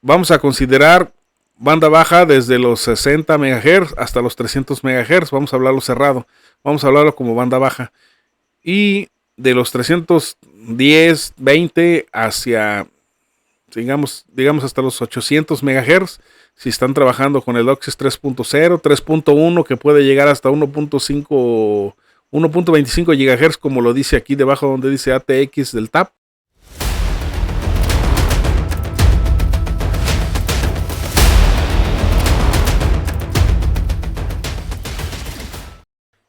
vamos a considerar banda baja desde los 60 MHz hasta los 300 MHz. Vamos a hablarlo cerrado. Vamos a hablarlo como banda baja. Y de los 310, 20 hacia, digamos hasta los 800 MHz, si están trabajando con el DOCSIS 3.0, 3.1, que puede llegar hasta 1.5, 1.25 GHz, como lo dice aquí debajo donde dice ATX del TAP.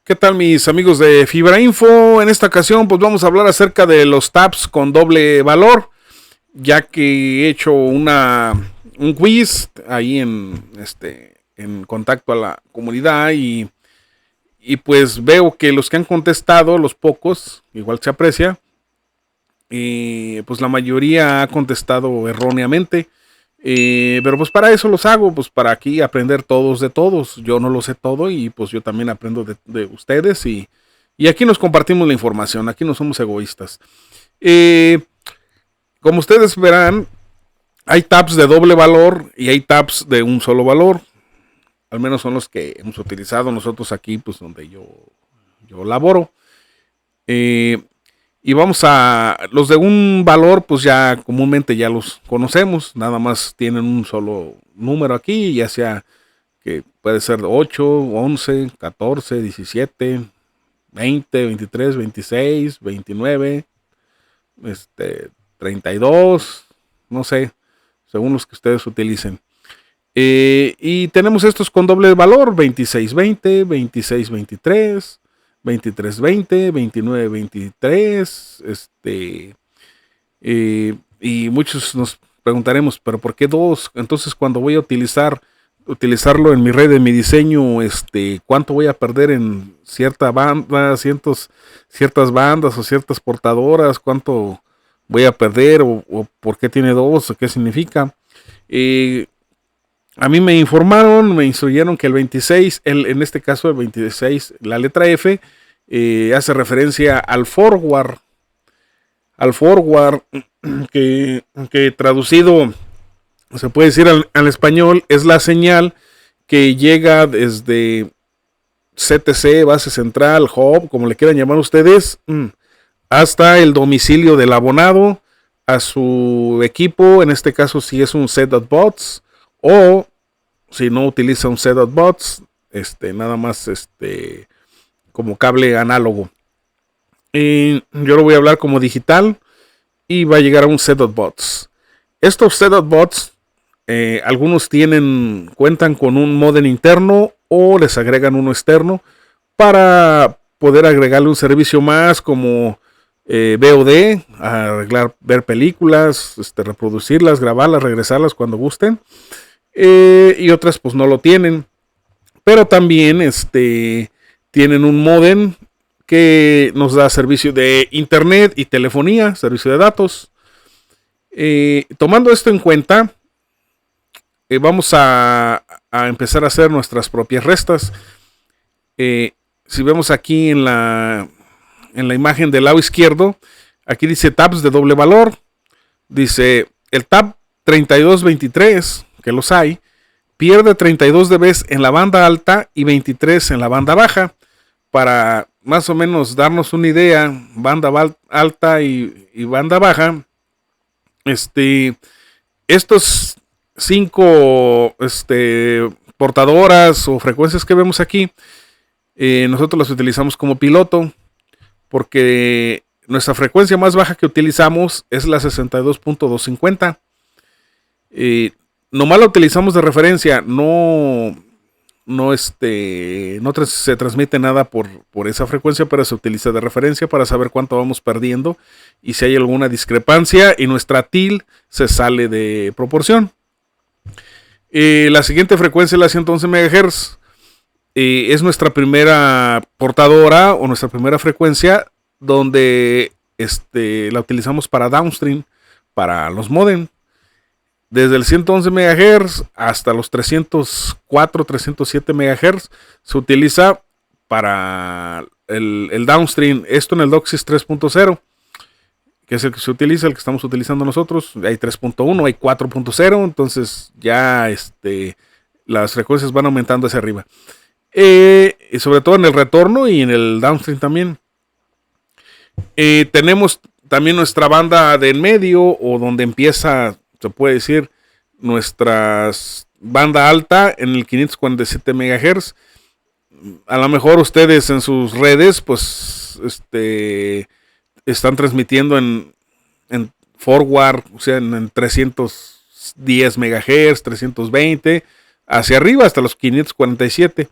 ¿Qué tal, mis amigos de Fibra Info? En esta ocasión pues vamos a hablar acerca de los taps con doble valor, ya que he hecho un quiz ahí en contacto a la comunidad y pues veo que los que han contestado, los pocos, igual se aprecia, pues la mayoría ha contestado erróneamente. Pero pues para eso los hago, pues para aquí aprender todos de todos. Yo no lo sé todo y pues yo también aprendo de ustedes y aquí nos compartimos la información, aquí no somos egoístas. Como ustedes verán, hay tabs de doble valor y hay tabs de un solo valor. Al menos son los que hemos utilizado nosotros aquí, pues donde yo laboro. Y vamos a los de un valor, pues ya comúnmente ya los conocemos, nada más tienen un solo número aquí, ya sea que puede ser 8, 11, 14, 17, 20, 23, 26, 29, 32, no sé, según los que ustedes utilicen. Y tenemos estos con doble valor, 2620, 2623, 2320, 2923, y muchos nos preguntaremos, pero ¿por qué dos? Entonces cuando voy a utilizarlo en mi red, en mi diseño, ¿cuánto voy a perder en cierta banda, ciertas bandas o ciertas portadoras? ¿Cuánto voy a perder o por qué tiene dos o qué significa? A mí me informaron, me instruyeron que el 26, en este caso el 26, la letra F, hace referencia al forward, que traducido se puede decir al español, es la señal que llega desde CTC, base central, hub, como le quieran llamar ustedes, hasta el domicilio del abonado, a su equipo, en este caso si es un set.bots, o si no utiliza un set.bots, nada más como cable análogo. Yo lo voy a hablar como digital y va a llegar a un set.bots. Estos set.bots, algunos cuentan con un modem interno o les agregan uno externo para poder agregarle un servicio más como VOD, ver películas, reproducirlas, grabarlas, regresarlas cuando gusten. Y otras pues no lo tienen, pero también tienen un modem que nos da servicio de internet y telefonía, servicio de datos. Tomando esto en cuenta, vamos a empezar a hacer nuestras propias restas. Si vemos aquí en la imagen del lado izquierdo, aquí dice tabs de doble valor. Dice el tab 3223, que los hay, pierde 32 dB en la banda alta y 23 en la banda baja. Para más o menos darnos una idea, banda alta y banda baja, estos 5 portadoras o frecuencias que vemos aquí, nosotros las utilizamos como piloto, porque nuestra frecuencia más baja que utilizamos es la 62.250. Nomás la utilizamos de referencia, no se transmite nada por esa frecuencia, pero se utiliza de referencia para saber cuánto vamos perdiendo y si hay alguna discrepancia y nuestra TIL se sale de proporción. La siguiente frecuencia es la 111 MHz. Es nuestra primera portadora o nuestra primera frecuencia donde la utilizamos para downstream, para los modem. Desde el 111 MHz hasta los 304, 307 MHz se utiliza para el downstream, esto en el DOCSIS 3.0. que es el que se utiliza, el que estamos utilizando nosotros. Hay 3.1, hay 4.0, entonces ya las frecuencias van aumentando hacia arriba. Y sobre todo en el retorno y en el downstream también. Tenemos también nuestra banda de en medio, o donde empieza, se puede decir, nuestra banda alta en el 547 MHz. A lo mejor ustedes en sus redes, pues, están transmitiendo en forward, o sea, en 310 MHz, 320, hacia arriba hasta los 547.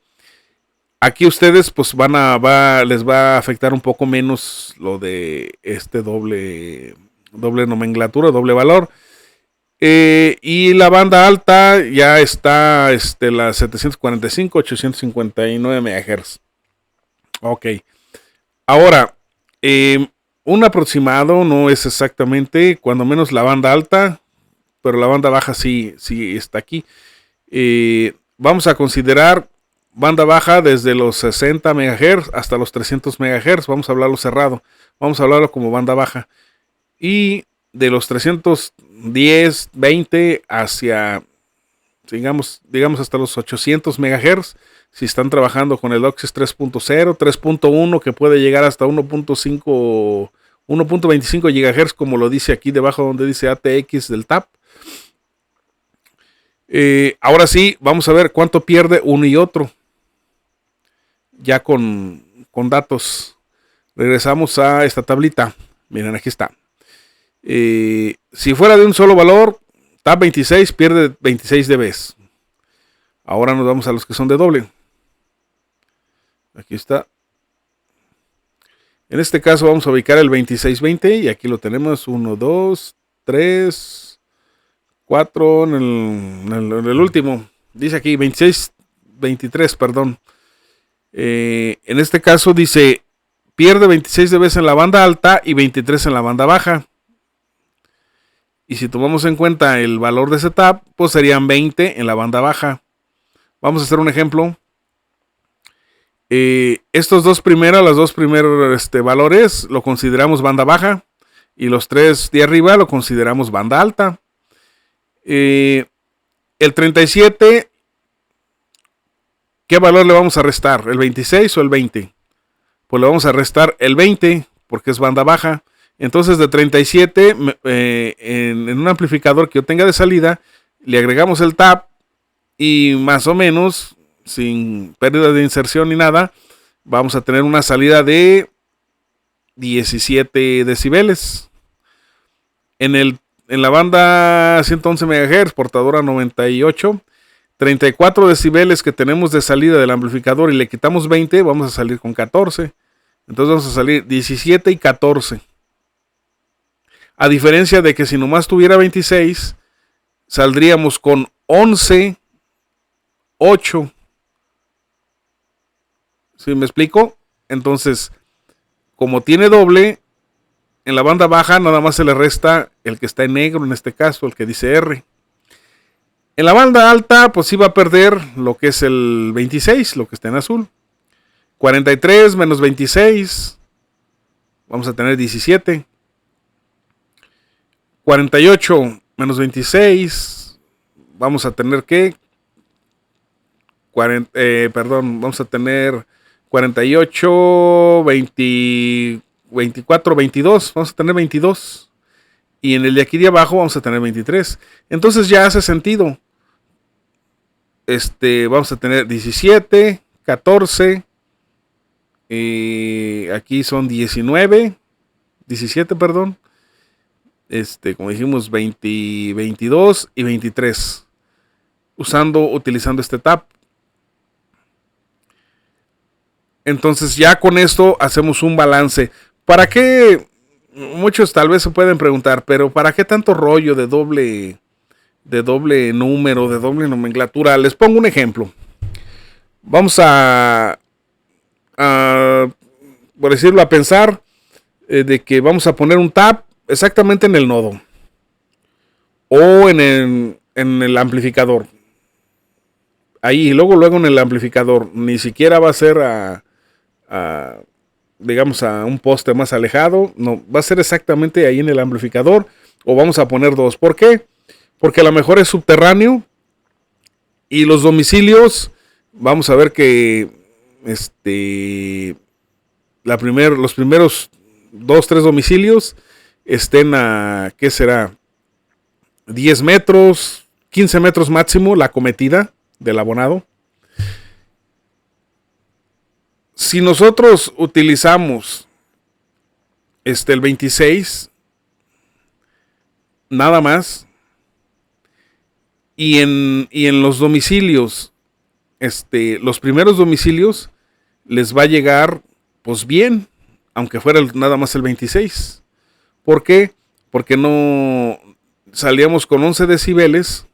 Aquí ustedes pues les va a afectar un poco menos lo de doble nomenclatura, doble valor. Y la banda alta ya está la 745, 859 MHz. Ok. Ahora, un aproximado no es exactamente, cuando menos la banda alta, pero la banda baja sí está aquí. Vamos a considerar banda baja desde los 60 MHz hasta los 300 MHz. Vamos a hablarlo cerrado. Vamos a hablarlo como banda baja. Y de los 310, 20 hacia, digamos hasta los 800 MHz. Si están trabajando con el DOCSIS 3.0, 3.1, que puede llegar hasta 1.5, 1.25 GHz, como lo dice aquí debajo donde dice ATX del TAP. Ahora sí, vamos a ver cuánto pierde uno y otro. Ya con datos. Regresamos a esta tablita. Miren, aquí está. Si fuera de un solo valor, TAP 26 pierde 26 dB. Ahora nos vamos a los que son de doble. Aquí está. En este caso vamos a ubicar el 2620 y aquí lo tenemos. 1, 2, 3, 4 en el último. Dice aquí 23, perdón. En este caso dice pierde 26 dB en la banda alta y 23 en la banda baja. Y si tomamos en cuenta el valor de ese TAP, pues serían 20 en la banda baja. Vamos a hacer un ejemplo. Los dos primeros valores lo consideramos banda baja y los tres de arriba lo consideramos banda alta. El 37, ¿qué valor le vamos a restar? ¿El 26 o el 20? Pues le vamos a restar el 20 porque es banda baja. Entonces de 37 en un amplificador que yo tenga de salida, le agregamos el TAP y más o menos, sin pérdida de inserción ni nada, vamos a tener una salida de 17 decibeles. En la banda 111 MHz, portadora 98, 34 decibeles que tenemos de salida del amplificador y le quitamos 20, vamos a salir con 14. Entonces vamos a salir 17 y 14. A diferencia de que si nomás tuviera 26, saldríamos con 11, 8. ¿Sí me explico? Entonces, como tiene doble, en la banda baja nada más se le resta el que está en negro, en este caso, el que dice R. En la banda alta, pues sí va a perder lo que es el 26, lo que está en azul. 43 menos 26, vamos a tener 17. 48 menos 26, vamos a tener que vamos a tener 48, 20, 24, 22, vamos a tener 22. Y en el de aquí de abajo vamos a tener 23. Entonces ya hace sentido. Vamos a tener 17, 14. Aquí son 19, 17, perdón. Como dijimos, 20, 22 y 23. Utilizando este TAP. Entonces ya con esto hacemos un balance. ¿Para qué? Muchos tal vez se pueden preguntar, pero ¿para qué tanto rollo de doble número, de doble nomenclatura? Les pongo un ejemplo. Vamos por decirlo, a pensar de que vamos a poner un TAP exactamente en el nodo o en el amplificador. Ahí, luego en el amplificador. Ni siquiera va a ser digamos, a un poste más alejado. No, va a ser exactamente ahí en el amplificador. O vamos a poner dos. ¿Por qué? Porque a lo mejor es subterráneo. Y los domicilios, vamos a ver que los primeros 2, 3 domicilios estén a, ¿qué será? 10 metros, 15 metros máximo la cometida del abonado. Si nosotros utilizamos el 26, nada más, y en los domicilios, los primeros domicilios les va a llegar pues bien, aunque fuera nada más el 26. ¿Por qué? Porque no salíamos con 11 decibeles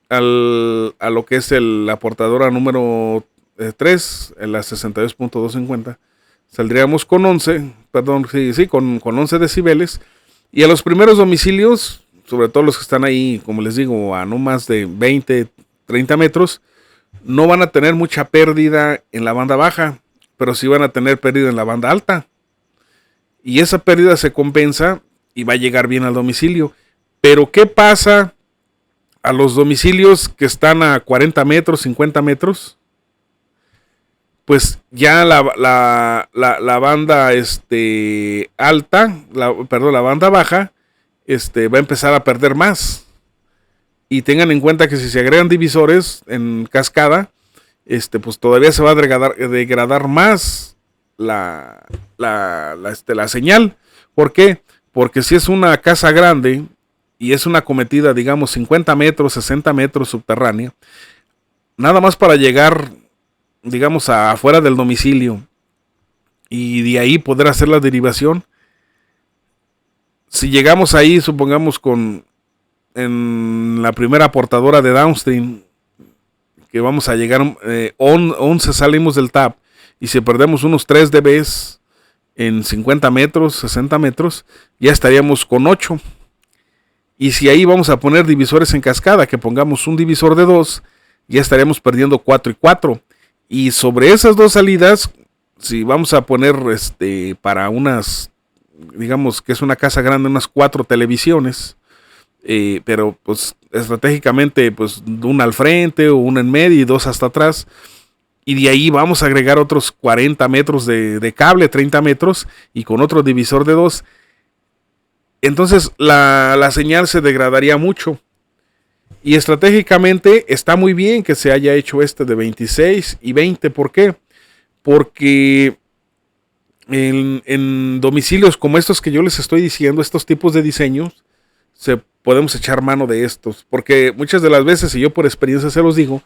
a lo que es la portadora número 3, en la 62.250. Saldríamos con 11, perdón, con 11 decibeles. Y a los primeros domicilios, sobre todo los que están ahí, como les digo, a no más de 20, 30 metros, no van a tener mucha pérdida en la banda baja, pero sí van a tener pérdida en la banda alta. Y esa pérdida se compensa y va a llegar bien al domicilio. Pero ¿qué pasa a los domicilios que están a 40 metros, 50 metros? Pues ya la banda alta, la banda baja, va a empezar a perder más. Y tengan en cuenta que si se agregan divisores en cascada, pues todavía se va a degradar más la señal. ¿Por qué? Porque si es una casa grande y es una cometida, digamos, 50 metros, 60 metros subterránea, nada más para llegar, digamos, afuera del domicilio y de ahí poder hacer la derivación. Si llegamos ahí, supongamos en la primera portadora de downstream, que vamos a llegar 11 salimos del tap, y si perdemos unos 3 dB en 50 metros, 60 metros, ya estaríamos con 8. Y si ahí vamos a poner divisores en cascada, que pongamos un divisor de 2, ya estaríamos perdiendo 4 y 4. Y sobre esas dos salidas, si vamos a poner para unas, digamos que es una casa grande, unas 4 televisiones, pero pues estratégicamente pues una al frente o una en medio y 2 hasta atrás, y de ahí vamos a agregar otros 40 metros de cable, 30 metros, y con otro divisor de 2, entonces la señal se degradaría mucho. Y estratégicamente está muy bien que se haya hecho de 26 y 20. ¿Por qué? Porque en domicilios como estos que yo les estoy diciendo, estos tipos de diseños, podemos echar mano de estos. Porque muchas de las veces, y yo por experiencia se los digo,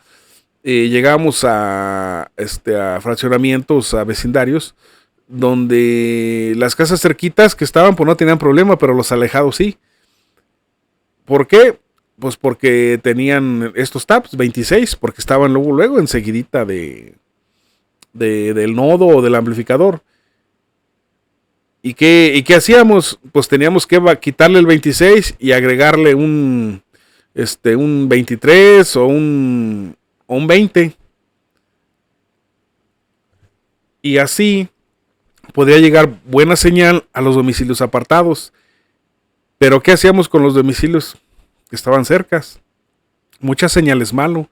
llegamos a fraccionamientos, a vecindarios, donde las casas cerquitas que estaban pues no tenían problema, pero los alejados sí. ¿Por qué? Pues porque tenían estos taps 26, porque estaban luego enseguidita del nodo o del amplificador. ¿Y qué hacíamos? Pues teníamos que quitarle el 26 y agregarle un 23 o un 20. Y así podría llegar buena señal a los domicilios apartados. Pero ¿qué hacíamos con los domicilios que estaban cercas? Muchas señales malo.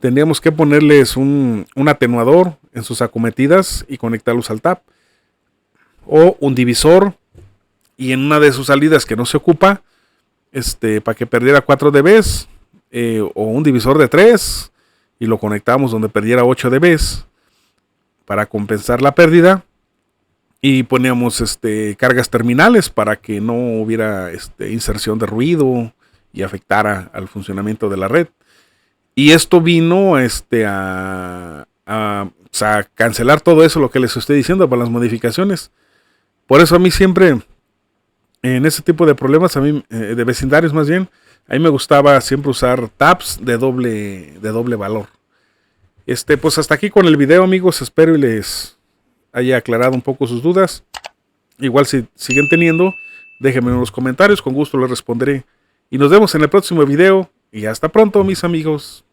Tendríamos que ponerles un atenuador en sus acometidas y conectarlos al tap. O un divisor, y en una de sus salidas que no se ocupa, para que perdiera 4 dB, o un divisor de 3 y lo conectamos donde perdiera 8 dB para compensar la pérdida, y poníamos cargas terminales para que no hubiera inserción de ruido y afectara al funcionamiento de la red. Y esto vino a cancelar todo eso, lo que les estoy diciendo, para las modificaciones. Por eso a mí siempre, en ese tipo de problemas, a mí, de vecindarios más bien, a mí me gustaba siempre usar taps de doble valor. Pues hasta aquí con el video, amigos. Espero y les haya aclarado un poco sus dudas. Igual si siguen teniendo, déjenme en los comentarios, con gusto les responderé. Y nos vemos en el próximo video. Y hasta pronto, mis amigos.